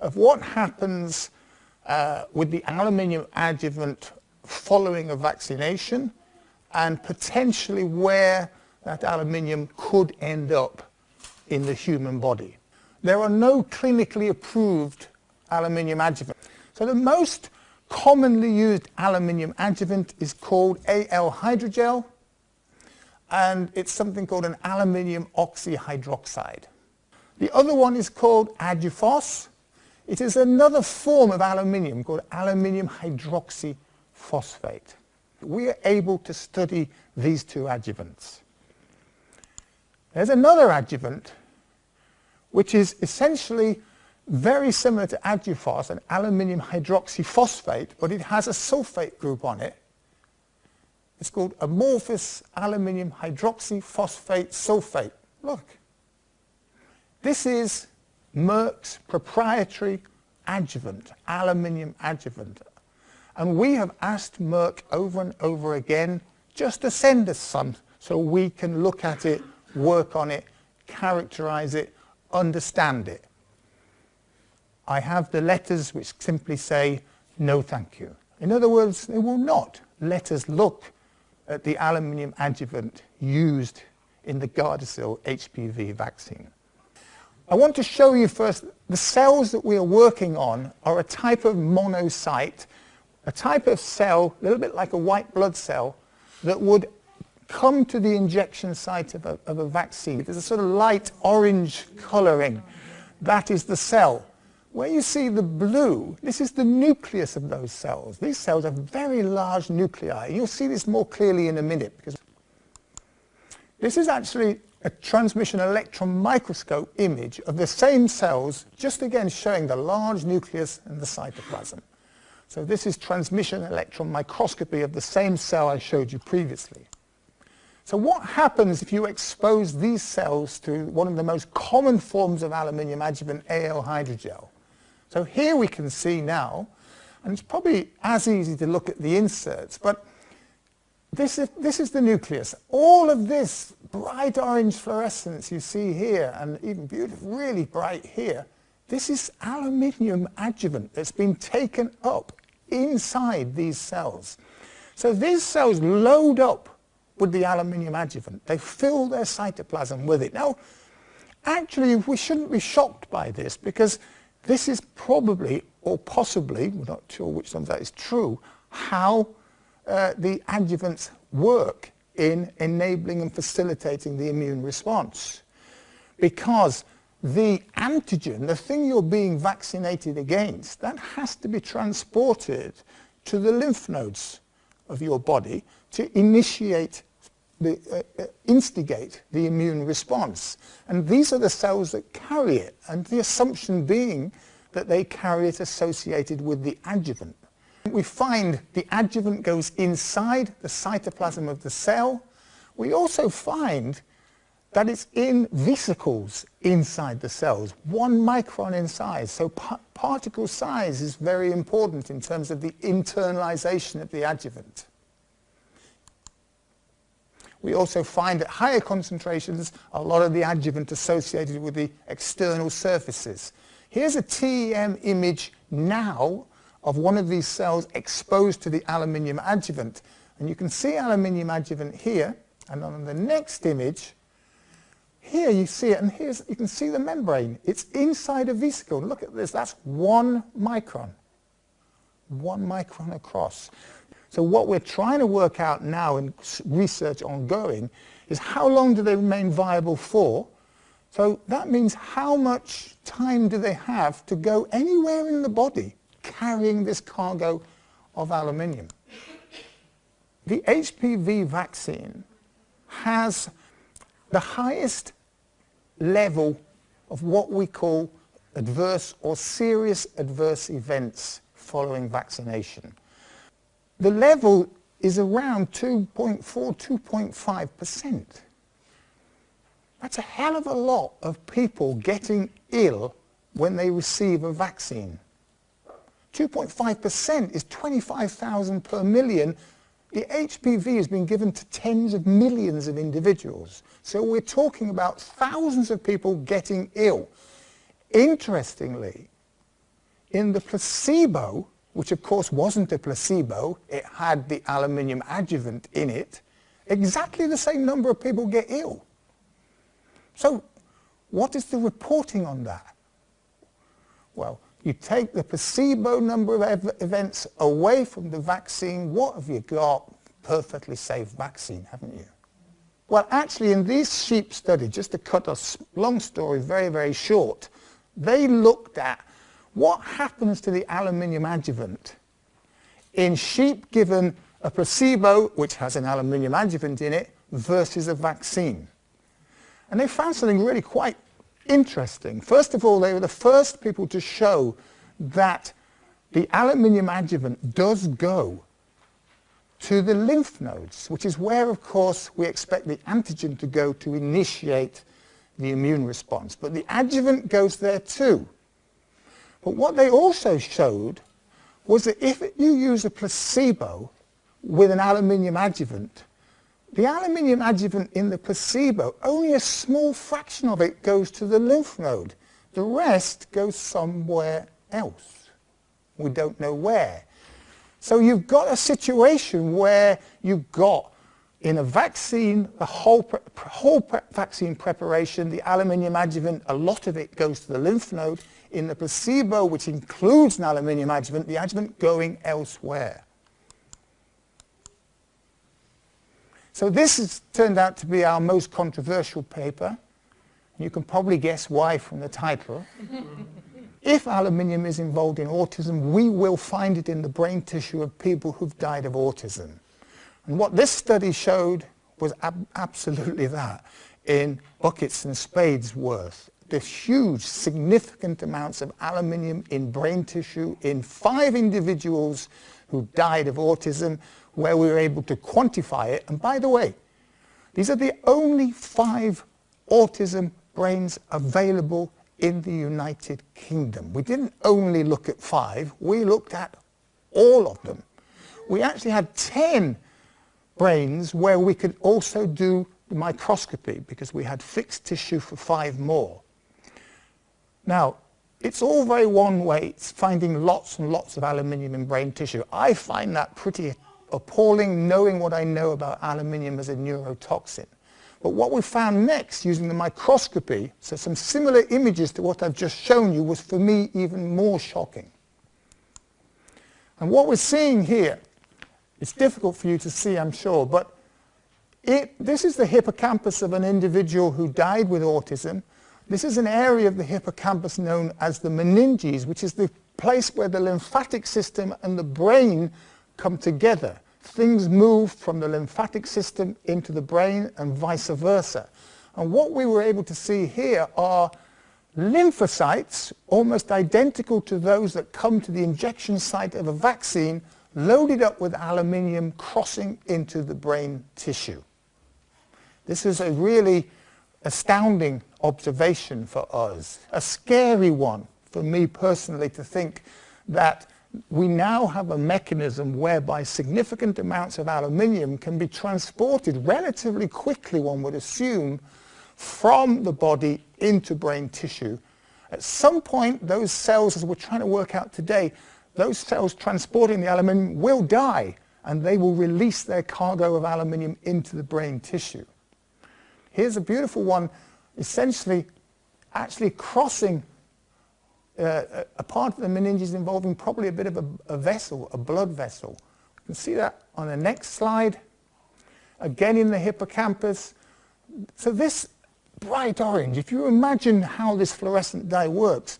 of what happens with the aluminium adjuvant following a vaccination, and potentially where that aluminium could end up in the human body. There are no clinically approved aluminium adjuvants. So the most commonly used aluminium adjuvant is called Al hydrogel, and it's something called an aluminium oxyhydroxide. The other one is called Adjuvos. It is another form of aluminium called aluminium hydroxyphosphate. We are able to study these two adjuvants. There's another adjuvant which is essentially very similar to Adjuvos, an aluminium hydroxyphosphate, but it has a sulfate group on it. It's called amorphous aluminium hydroxyphosphate sulfate. Look. This is Merck's proprietary adjuvant, aluminium adjuvant. And we have asked Merck over and over again just to send us some so we can look at it, work on it, characterize it, understand it. I have the letters which simply say, no thank you. In other words, they will not let us look at the aluminium adjuvant used in the Gardasil HPV vaccine. I want to show you first, the cells that we are working on are a type of monocyte, a type of cell, a little bit like a white blood cell, that would come to the injection site of a vaccine. There's a sort of light orange colouring. That is the cell. Where you see the blue, this is the nucleus of those cells. These cells have very large nuclei. You'll see this more clearly in a minute, because this is actually a transmission electron microscope image of the same cells, just again showing the large nucleus and the cytoplasm. So this is transmission electron microscopy of the same cell I showed you previously. So what happens if you expose these cells to one of the most common forms of aluminium adjuvant, Al hydrogel? So here we can see now, and it's probably as easy to look at the inserts, but this is the nucleus. All of this bright orange fluorescence you see here, and even beautiful, really bright here, this is aluminium adjuvant that's been taken up inside these cells. So these cells load up with the aluminium adjuvant. They fill their cytoplasm with it. Now, actually, we shouldn't be shocked by this, because this is probably, or possibly, we're not sure which of that is true, how the adjuvants work in enabling and facilitating the immune response. Because the antigen, the thing you're being vaccinated against, that has to be transported to the lymph nodes of your body to initiate instigate the immune response. And these are the cells that carry it, and the assumption being that they carry it associated with the adjuvant. We find the adjuvant goes inside the cytoplasm of the cell. We also find that it's in vesicles inside the cells, 1 micron in size. So particle size is very important in terms of the internalization of the adjuvant. We also find at higher concentrations a lot of the adjuvant associated with the external surfaces. Here's a TEM image now of one of these cells exposed to the aluminium adjuvant. And you can see aluminium adjuvant here, and on the next image, here you see it, and here's, you can see the membrane. It's inside a vesicle. Look at this, that's 1 micron. 1 micron across. So what we're trying to work out now in research ongoing is how long do they remain viable for? So that means how much time do they have to go anywhere in the body carrying this cargo of aluminium. The HPV vaccine has the highest level of what we call adverse or serious adverse events following vaccination. The level is around 2.4, 2.5%. That's a hell of a lot of people getting ill when they receive a vaccine. 2.5% is 25,000 per million. The HPV has been given to tens of millions of individuals. So we're talking about thousands of people getting ill. Interestingly, in the placebo, which of course wasn't a placebo, it had the aluminium adjuvant in it, exactly the same number of people get ill. So what is the reporting on that? Well, you take the placebo number of events away from the vaccine, what have you got? Perfectly safe vaccine, haven't you? Well, actually, in this sheep study, just to cut a long story very, very short, they looked at what happens to the aluminium adjuvant in sheep given a placebo, which has an aluminium adjuvant in it, versus a vaccine. And they found something really quite interesting. First of all, they were the first people to show that the aluminium adjuvant does go to the lymph nodes, which is where, of course, we expect the antigen to go to initiate the immune response. But the adjuvant goes there too. But what they also showed was that if you use a placebo with an aluminium adjuvant, the aluminium adjuvant in the placebo, only a small fraction of it goes to the lymph node. The rest goes somewhere else. We don't know where. So you've got a situation where you've got, in a vaccine, the whole vaccine preparation, the aluminium adjuvant, a lot of it goes to the lymph node. In the placebo, which includes an aluminium adjuvant, the adjuvant going elsewhere. So this has turned out to be our most controversial paper. You can probably guess why from the title. If aluminium is involved in autism, we will find it in the brain tissue of people who've died of autism. And what this study showed was absolutely that, in buckets and spades worth. There's huge, significant amounts of aluminium in brain tissue in 5 individuals who died of autism, where we were able to quantify it. And by the way, these are the only 5 autism brains available in the United Kingdom. We didn't only look at 5, we looked at all of them. We actually had 10 brains where we could also do the microscopy, because we had fixed tissue for 5 more. Now, it's all very one way, it's finding lots and lots of aluminium in brain tissue. I find that pretty appalling, knowing what I know about aluminium as a neurotoxin. But what we found next, using the microscopy, so some similar images to what I've just shown you, was for me even more shocking. And what we're seeing here, it's difficult for you to see, I'm sure, but this is the hippocampus of an individual who died with autism. This is an area of the hippocampus known as the meninges, which is the place where the lymphatic system and the brain come together. Things move from the lymphatic system into the brain and vice versa. And what we were able to see here are lymphocytes, almost identical to those that come to the injection site of a vaccine, loaded up with aluminium, crossing into the brain tissue. This is a really astounding observation for us, a scary one for me personally, to think that we now have a mechanism whereby significant amounts of aluminium can be transported relatively quickly, one would assume, from the body into brain tissue. At some point, those cells, as we're trying to work out today, those cells transporting the aluminium will die, and they will release their cargo of aluminium into the brain tissue. Here's a beautiful one, essentially actually crossing a part of the meninges involving probably a bit of a vessel, a blood vessel. You can see that on the next slide. Again in the hippocampus. So this bright orange, if you imagine how this fluorescent dye works,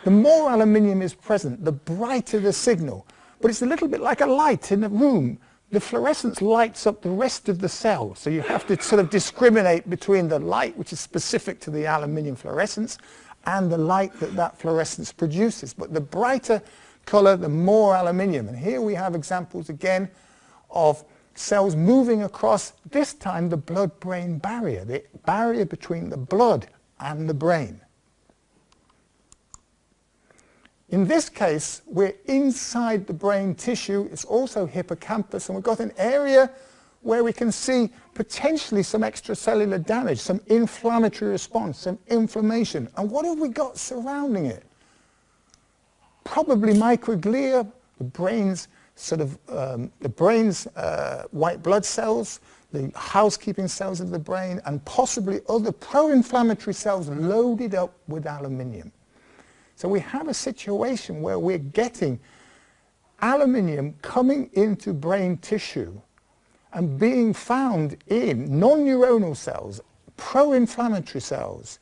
the more aluminium is present, the brighter the signal. But it's a little bit like a light in a room. The fluorescence lights up the rest of the cell, so you have to sort of discriminate between the light, which is specific to the aluminium fluorescence, and the light that that fluorescence produces. But the brighter color, the more aluminium. And here we have examples again of cells moving across, this time the blood-brain barrier, the barrier between the blood and the brain. In this case, we're inside the brain tissue. It's also hippocampus, and we've got an area where we can see potentially some extracellular damage, some inflammatory response, some inflammation. And what have we got surrounding it? probably microglia, the brain's white blood cells, the housekeeping cells of the brain, and possibly other pro-inflammatory cells loaded up with aluminium. So we have a situation where we're getting aluminium coming into brain tissue and being found in non-neuronal cells, pro-inflammatory cells,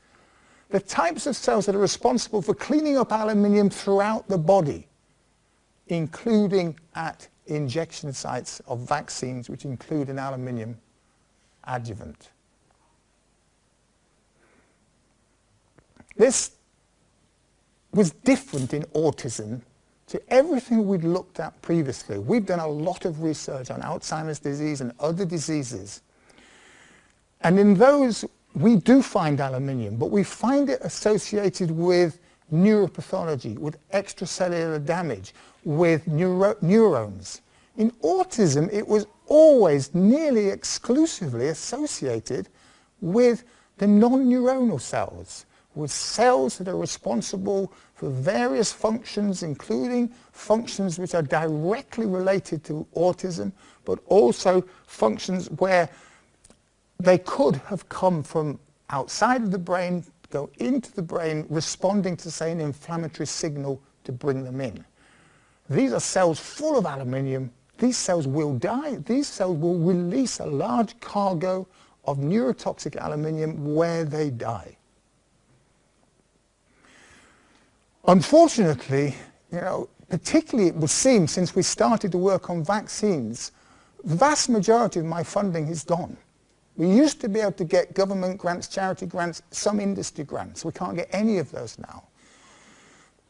the types of cells that are responsible for cleaning up aluminium throughout the body, including at injection sites of vaccines which include an aluminium adjuvant. This was different in autism to everything we'd looked at previously. We've done a lot of research on Alzheimer's disease and other diseases. And in those, we do find aluminium, but we find it associated with neuropathology, with extracellular damage, with neurons. In autism, it was always nearly exclusively associated with the non-neuronal cells, with cells that are responsible for various functions, including functions which are directly related to autism, but also functions where they could have come from outside of the brain, go into the brain, responding to, say, an inflammatory signal to bring them in. These are cells full of aluminium. These cells will die. These cells will release a large cargo of neurotoxic aluminium where they die. Unfortunately, particularly it would seem since we started to work on vaccines, the vast majority of my funding is gone. We used to be able to get government grants, charity grants, some industry grants. We can't get any of those now.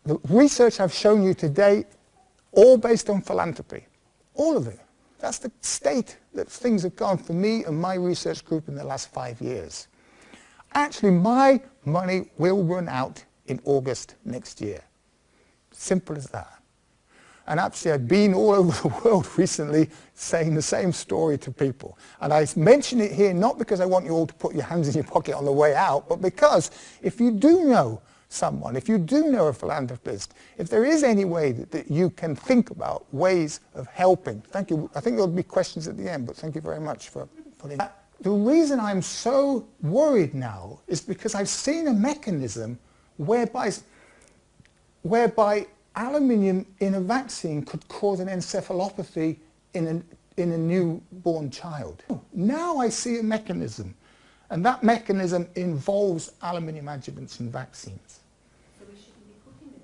The research I've shown you today, all based on philanthropy. All of it. That's the state that things have gone for me and my research group in the last 5 years. Actually, my money will run out in August next year. Simple as that. And actually, I've been all over the world recently saying the same story to people. And I mention it here not because I want you all to put your hands in your pocket on the way out, but because if you do know someone, if you do know a philanthropist, if there is any way that you can think about ways of helping. Thank you. I think there'll be questions at the end, but thank you very much for putting that. The reason I'm so worried now is because I've seen a mechanism whereby aluminium in a vaccine could cause an encephalopathy in a newborn child. Now I see a mechanism, and that mechanism involves aluminium adjuvants in vaccines. So we shouldn't be cooking with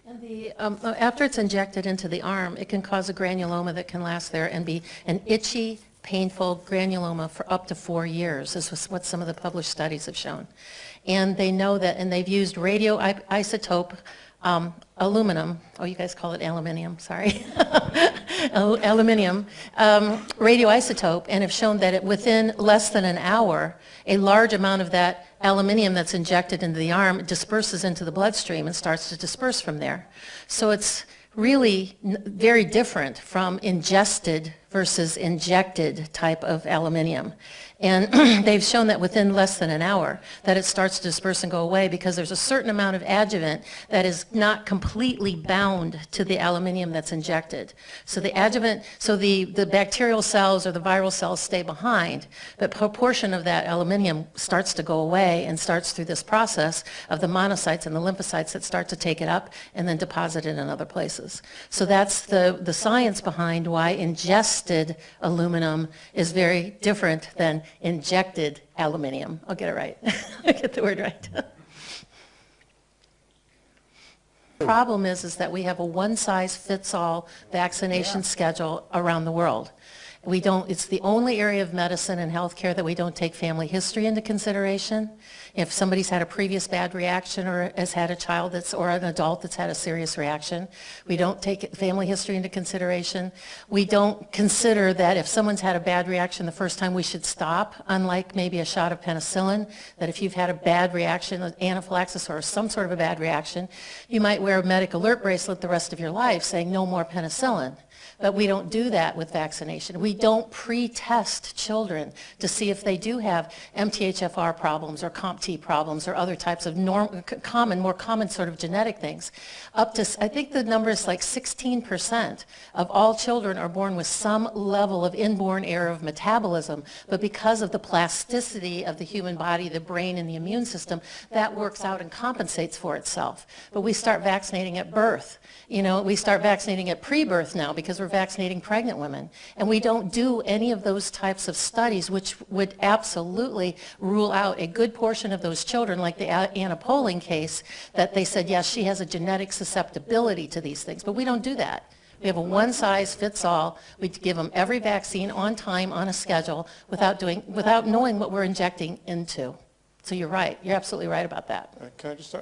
aluminium. And after it's injected into the arm, it can cause a granuloma that can last there and be an itchy, painful granuloma for up to 4 years. This was what some of the published studies have shown. And they know that, and they've used radioisotope aluminum, oh, you guys call it aluminium, sorry, aluminium, radioisotope, and have shown that within less than an hour, a large amount of that aluminium that's injected into the arm disperses into the bloodstream and starts to disperse from there. So it's really very different from ingested versus injected type of aluminium. And they've shown that within less than an hour that it starts to disperse and go away because there's a certain amount of adjuvant that is not completely bound to the aluminium that's injected. So the adjuvant, so the bacterial cells or the viral cells stay behind, but a proportion of that aluminium starts to go away and starts through this process of the monocytes and the lymphocytes that start to take it up and then deposit it in other places. So that's the science behind why ingested aluminum is very different than injected aluminium. I'll get it right. I'll get the word right. The problem is that we have a one-size-fits-all vaccination schedule around the world. We don't, it's the only area of medicine and healthcare that we don't take family history into consideration. If somebody's had a previous bad reaction or has had a child that's, or an adult that's had a serious reaction, we don't take family history into consideration. We don't consider that if someone's had a bad reaction the first time we should stop, unlike maybe a shot of penicillin, that if you've had a bad reaction, an anaphylaxis or some sort of a bad reaction, you might wear a medic alert bracelet the rest of your life saying no more penicillin. But we don't do that with vaccination. We don't pre-test children to see if they do have MTHFR problems or COMT problems or other types of more common sort of genetic things. Up to, I think the number is like 16% of all children are born with some level of inborn error of metabolism, but because of the plasticity of the human body, the brain, and the immune system, that works out and compensates for itself. But we start vaccinating at birth. You know, we start vaccinating at pre-birth now because we're vaccinating pregnant women. And we don't do any of those types of studies, which would absolutely rule out a good portion of those children, like the Anna Poling case, that they said, yes, she has a genetic susceptibility to these things. But we don't do that. We have a one-size-fits-all. We give them every vaccine on time, on a schedule, without knowing what we're injecting into. So you're right. You're absolutely right about that. Can I just